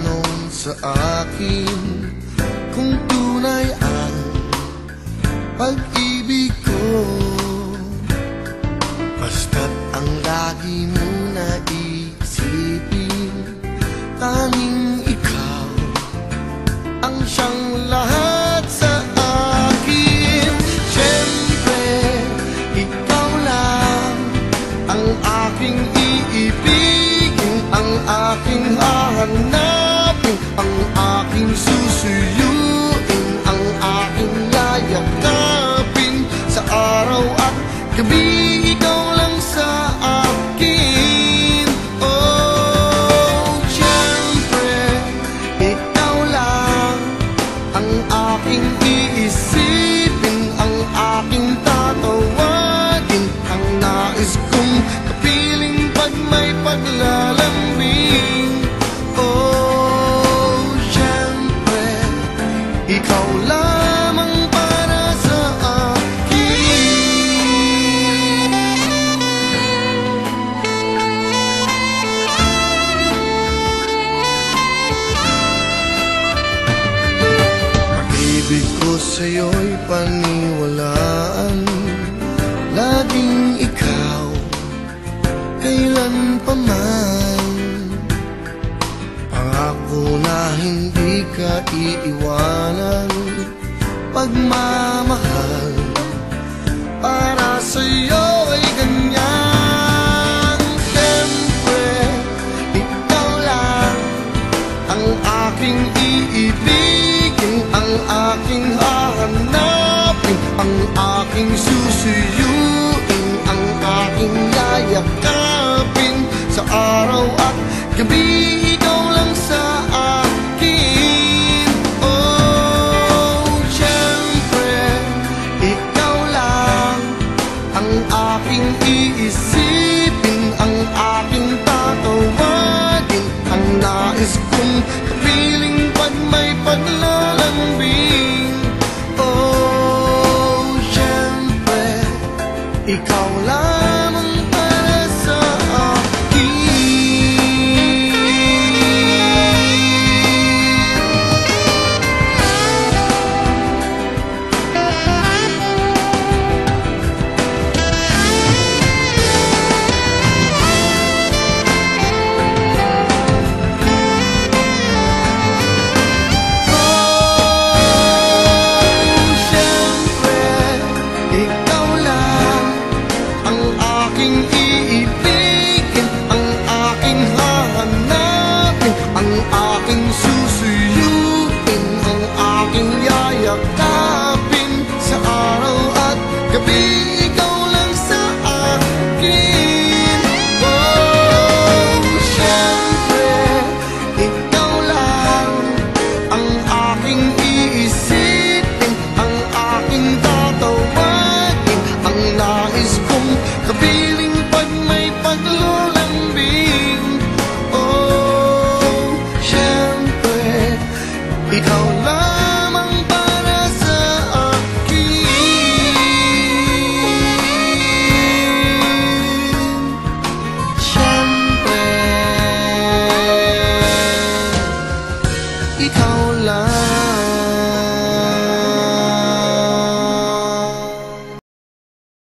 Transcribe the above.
magtatanong sa akin kung tunay ang pag-ibig ko. Basta't ang lagi mo naisipin, tanging ikaw ang siyang lahat sa akin. Siyempre, ikaw lang ang aking iibigin, ang aking hahanapin, ang aking susuyuin, ang aking yayakapin. Sa araw at gabi, ikaw lang sa akin. Oh, siyempre, ikaw lang ang aking iisipin, ang aking tatawagin, ang nais kong kapiling pag may paglalambing. Oh, siyempre, ikaw lamang para sa akin. Pag-ibig ko sa'yo'y paniwalaan, laging ikaw, kailan pa man. Pangako na hindi ka iiwanan, pagmamahal para sa'yo ay ganyan. Siyempre, ikaw lang ang aking iibigin, ang aking hahanapin, ang aking susuyuin, ang aking yayakapin. Sa araw at gabi, ikaw lang sa akin. Oh, siyempre, ikaw lang ang aking iisipin, ang aking tatawagin, ang nais kong kapiling pag may paglalambing. Oh, siyempre, ikaw lamang para sa akin. Sa araw at gabi, ikaw lang sa akin. Oh, siyempre, ikaw lang ang aking iisipin, ang aking tatawagin, ang nais kong kapiling pag may paglalambing. Oh, siyempre, ikaw lamang para sa akin. Siyempre, ikaw lang.